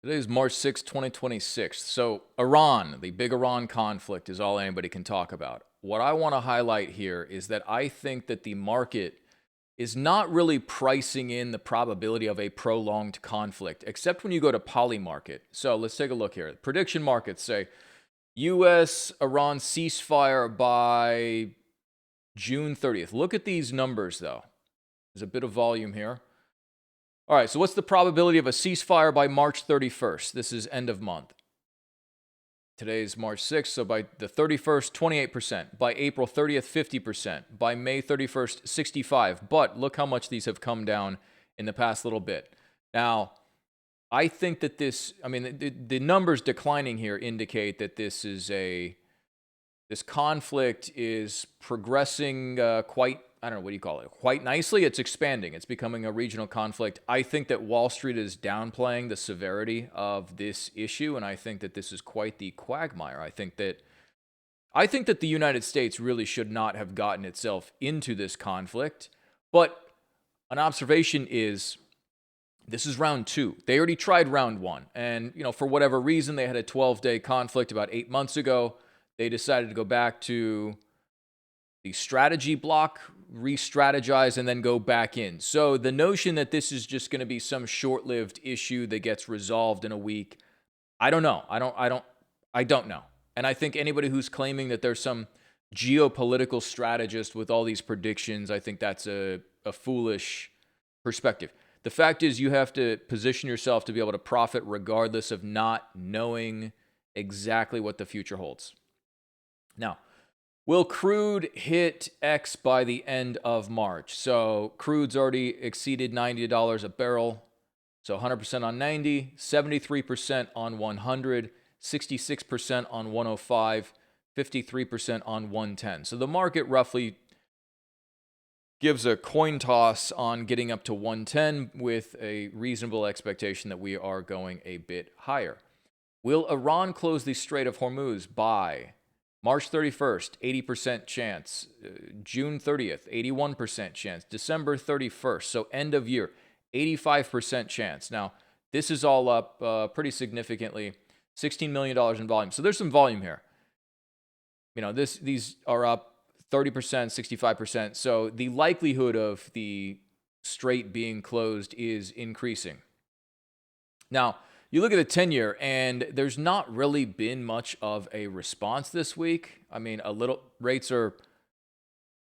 Today is March 6th, 2026. So, Iran, the big Iran conflict, is all anybody can talk about. What I want to highlight here is that I think that the market is not really pricing in the probability of a prolonged conflict, except when you go to Polymarket. So, let's take a look here. Prediction markets say US Iran ceasefire by June 30th. Look at these numbers, though. There's a bit of volume here. All right, so what's the probability of a ceasefire by March 31st? This is end of month. Today's March 6th, so by the 31st, 28%. By April 30th, 50%. By May 31st, 65%. But look how much these have come down in the past little bit. Now, I think that the numbers declining here indicate that this conflict is progressing quite, I don't know, what do you call it? Quite nicely. It's expanding. It's becoming a regional conflict. I think that Wall Street is downplaying the severity of this issue, and I think that this is quite the quagmire. I think that the United States really should not have gotten itself into this conflict. But an observation is this is round two. They already tried round one. And, for whatever reason, they had a 12-day conflict about 8 months ago. They decided to go back to the strategy block, re-strategize, and then go back in. So the notion that this is just going to be some short-lived issue that gets resolved in a week, I don't know. I don't know. And I think anybody who's claiming that there's some geopolitical strategist with all these predictions, I think that's a foolish perspective. The fact is you have to position yourself to be able to profit regardless of not knowing exactly what the future holds. Now, will crude hit X by the end of March? So crude's already exceeded $90 a barrel. So 100% on 90, 73% on 100, 66% on 105, 53% on 110. So the market roughly gives a coin toss on getting up to 110 with a reasonable expectation that we are going a bit higher. Will Iran close the Strait of Hormuz by March 31st, 80% chance. June 30th, 81% chance. December 31st, so end of year, 85% chance. Now, this is all up pretty significantly, $16 million in volume. So there's some volume here. These are up 30%, 65%. So the likelihood of the strait being closed is increasing. Now, you look at the 10-year, and there's not really been much of a response this week. Rates are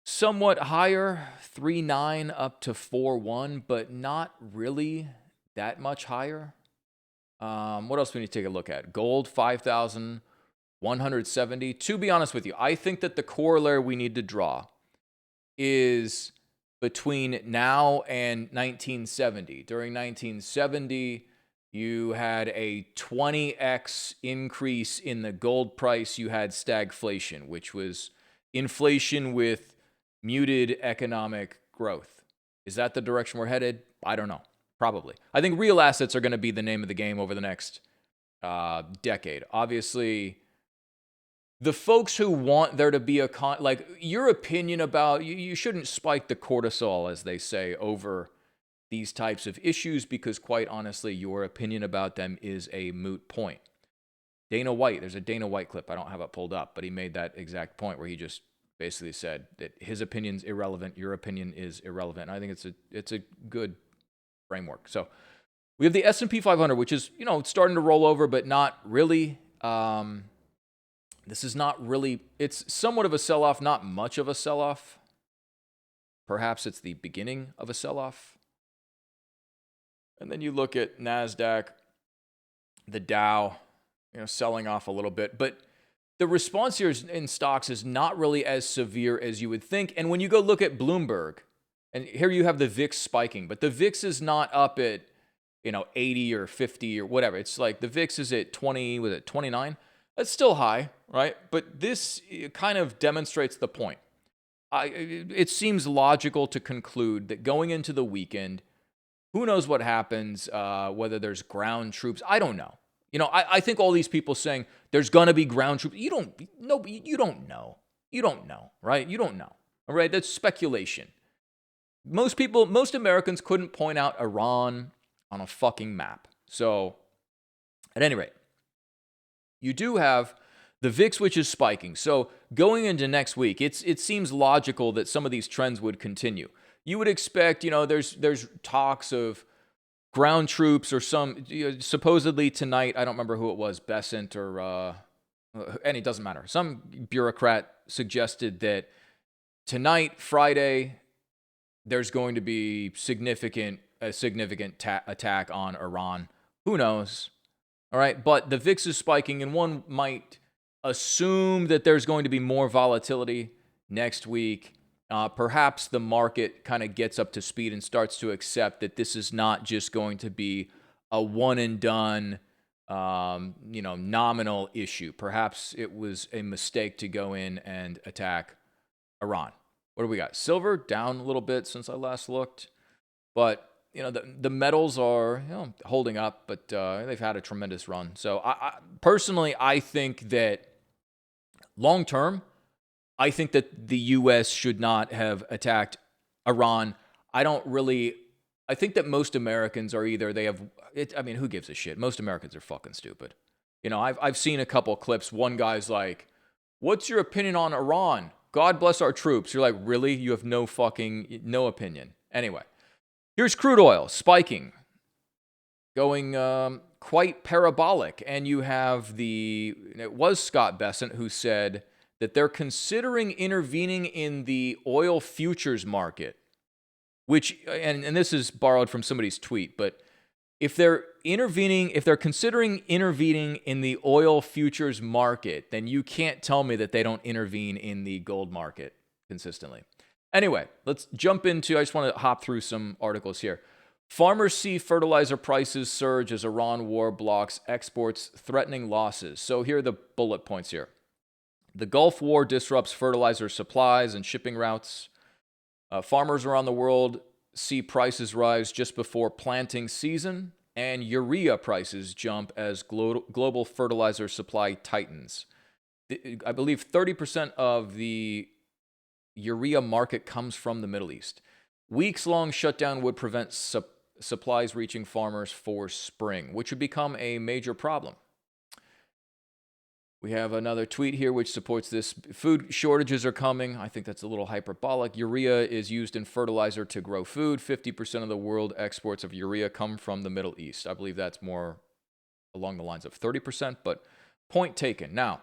somewhat higher, 3.9 up to 4.1, but not really that much higher. What else do we need to take a look at? Gold, 5,170. To be honest with you, I think that the corollary we need to draw is between now and 1970. During 1970, you had a 20x increase in the gold price. You had stagflation, which was inflation with muted economic growth. Is that the direction we're headed? I don't know. Probably. I think real assets are going to be the name of the game over the next decade. Obviously, the folks who want there to be your opinion about, you shouldn't spike the cortisol, as they say, over these types of issues, because quite honestly, your opinion about them is a moot point. Dana White, there's a Dana White clip. I don't have it pulled up, but he made that exact point where he just basically said that his opinion's irrelevant, your opinion is irrelevant. And I think it's a good framework. So we have the S&P 500, which is, starting to roll over, but not really. This is not really, it's somewhat of a sell-off, not much of a sell-off. Perhaps it's the beginning of a sell-off. And then you look at NASDAQ, the Dow, selling off a little bit. But the response here in stocks is not really as severe as you would think. And when you go look at Bloomberg, and here you have the VIX spiking, but the VIX is not up at, 80 or 50 or whatever. It's like the VIX is at 20, was it 29? That's still high, right? But this kind of demonstrates the point. It seems logical to conclude that going into the weekend, who knows what happens, whether there's ground troops. I don't know. I think all these people saying there's going to be ground troops, you don't know. You don't know, right? You don't know, all right? That's speculation. Most Americans couldn't point out Iran on a fucking map. So At any rate, you do have the VIX, which is spiking. So going into next week, it seems logical that some of these trends would continue. You would expect, there's talks of ground troops or some, supposedly tonight, I don't remember who it was, Bessent or, and it doesn't matter. Some bureaucrat suggested that tonight, Friday, there's going to be a significant attack on Iran. Who knows? All right, but the VIX is spiking, and one might assume that there's going to be more volatility next week. Perhaps the market kind of gets up to speed and starts to accept that this is not just going to be a one and done, nominal issue. Perhaps it was a mistake to go in and attack Iran. What do we got? Silver down a little bit since I last looked, but the metals are holding up, but they've had a tremendous run. So I personally, I think that long term, I think that the U.S. should not have attacked Iran. I think that most Americans are either who gives a shit? Most Americans are fucking stupid. I've seen a couple clips. One guy's like, "What's your opinion on Iran? God bless our troops." You're like, really? You have no opinion. Anyway. Here's crude oil spiking, going quite parabolic. And you have it was Scott Bessent who said that they're considering intervening in the oil futures market, which, and this is borrowed from somebody's tweet, but if they're considering intervening in the oil futures market, then you can't tell me that they don't intervene in the gold market consistently. Anyway, let's jump into, I just want to hop through some articles here. Farmers see fertilizer prices surge as Iran war blocks exports, threatening losses. So here are the bullet points here. The Gulf War disrupts fertilizer supplies and shipping routes. Farmers around the world see prices rise just before planting season, and urea prices jump as global fertilizer supply tightens. I believe 30% of the urea market comes from the Middle East. Weeks-long shutdown would prevent supplies reaching farmers for spring, which would become a major problem. We have another tweet here which supports this. Food shortages are coming. I think that's a little hyperbolic. Urea is used in fertilizer to grow food. 50% of the world exports of urea come from the Middle East. I believe that's more along the lines of 30%, but point taken. Now,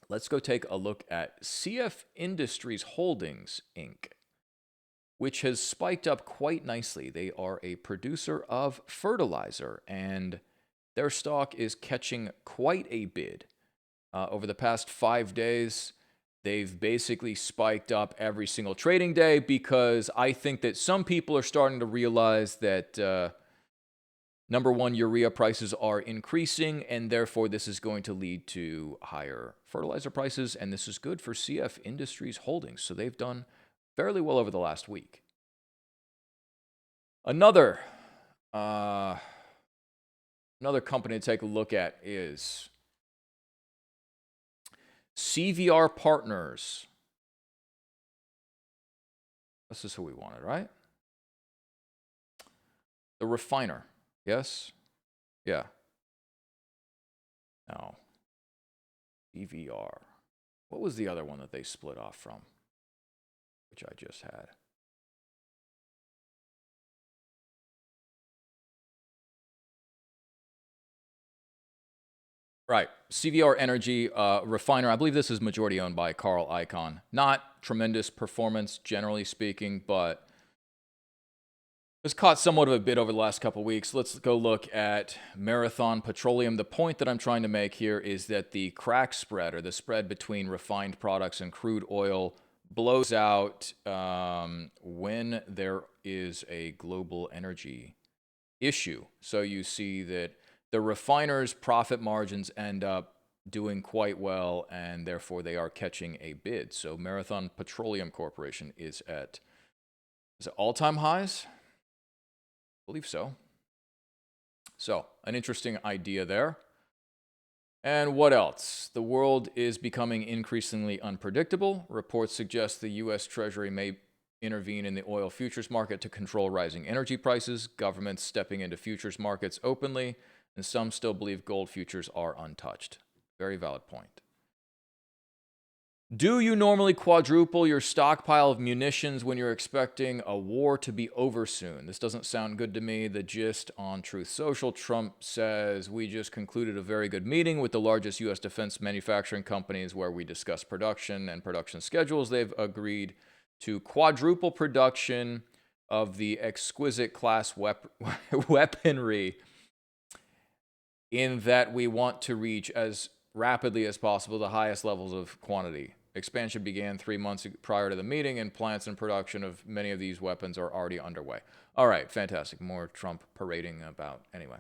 let's go take a look at CF Industries Holdings, Inc., which has spiked up quite nicely. They are a producer of fertilizer, and their stock is catching quite a bid. Over the past 5 days, they've basically spiked up every single trading day because I think that some people are starting to realize that number one, urea prices are increasing, and therefore this is going to lead to higher fertilizer prices, and this is good for CF Industries Holdings. So they've done fairly well over the last week. Another company to take a look at is CVR Partners. This is who we wanted, right? The refiner. Yes? Yeah. No. CVR. What was the other one that they split off from? Which I just had. Right. CVR Energy, refiner. I believe this is majority owned by Carl Icahn. Not tremendous performance, generally speaking, but it's caught somewhat of a bid over the last couple of weeks. Let's go look at Marathon Petroleum. The point that I'm trying to make here is that the crack spread, or the spread between refined products and crude oil, blows out when there is a global energy issue. So you see that the refiners' profit margins end up doing quite well, and therefore they are catching a bid. So Marathon Petroleum Corporation is it all-time highs? I believe so. So, an interesting idea there. And what else? The world is becoming increasingly unpredictable. Reports suggest the U.S. Treasury may intervene in the oil futures market to control rising energy prices. Governments stepping into futures markets openly and some still believe gold futures are untouched. Very valid point. Do you normally quadruple your stockpile of munitions when you're expecting a war to be over soon? This doesn't sound good to me. The gist on Truth Social, Trump says, we just concluded a very good meeting with the largest U.S. defense manufacturing companies where we discussed production and production schedules. They've agreed to quadruple production of the exquisite class weaponry, in that we want to reach as rapidly as possible the highest levels of quantity. Expansion began 3 months prior to the meeting, and plants and production of many of these weapons are already underway. All right, fantastic. More Trump parading about. Anyway.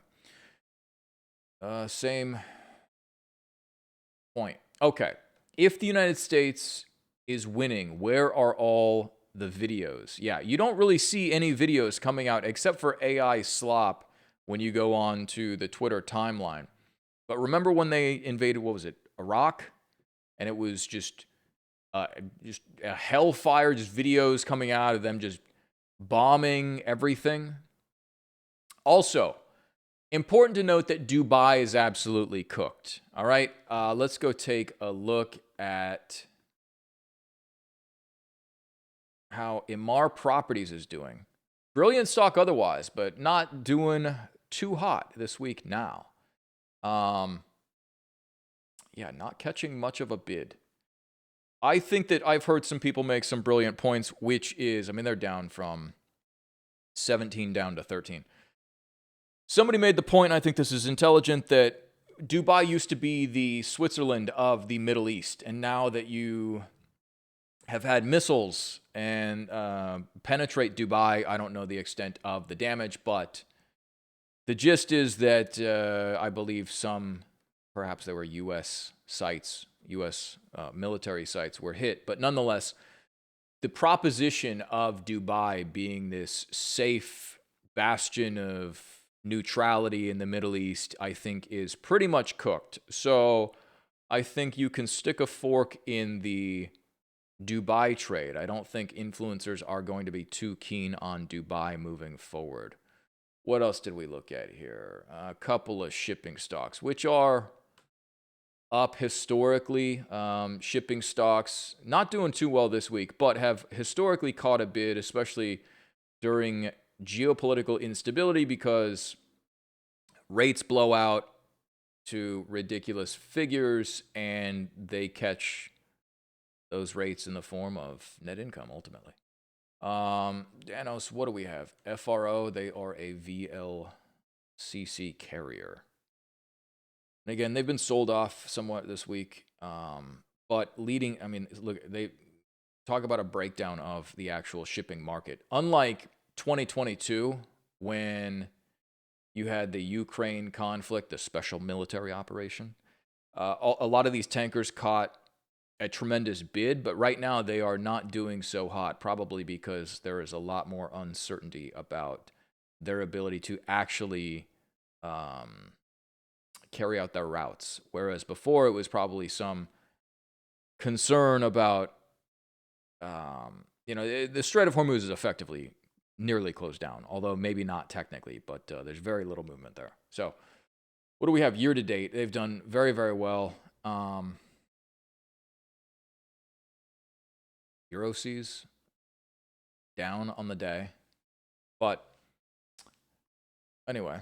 Same point. Okay. If the United States is winning, where are all the videos? Yeah, you don't really see any videos coming out except for AI slop when you go on to the Twitter timeline. But remember when they invaded, what was it, Iraq? And it was just a hellfire, just videos coming out of them just bombing everything. Also, important to note that Dubai is absolutely cooked. All right, let's go take a look at how Emaar Properties is doing. Brilliant stock otherwise, but not doing too hot this week now. Yeah, not catching much of a bid. I think that I've heard some people make some brilliant points, which is, I mean, they're down from 17 down to 13. Somebody made the point, and I think this is intelligent, that Dubai used to be the Switzerland of the Middle East. And now that you have had missiles and penetrate Dubai, I don't know the extent of the damage, but the gist is that I believe some, perhaps there were U.S. sites, U.S. Military sites were hit. But nonetheless, the proposition of Dubai being this safe bastion of neutrality in the Middle East, I think, is pretty much cooked. So I think you can stick a fork in the Dubai trade. I don't think influencers are going to be too keen on Dubai moving forward. What else did we look at here? A couple of shipping stocks, which are up historically. Shipping stocks not doing too well this week, but have historically caught a bid, especially during geopolitical instability, because rates blow out to ridiculous figures and they catch those rates in the form of net income ultimately. Danos, what do we have? FRO, they are a VLCC carrier. And again, they've been sold off somewhat this week. But leading, I mean, look, they talk about a breakdown of the actual shipping market. Unlike 2022, when you had the Ukraine conflict, the special military operation, a lot of these tankers caught a tremendous bid, but right now they are not doing so hot, probably because there is a lot more uncertainty about their ability to actually carry out their routes. Whereas before it was probably some concern about, the Strait of Hormuz is effectively nearly closed down, although maybe not technically, but there's very little movement there. So what do we have year to date? They've done very, very well. Euroseas down on the day. But anyway,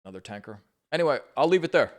another tanker. Anyway, I'll leave it there.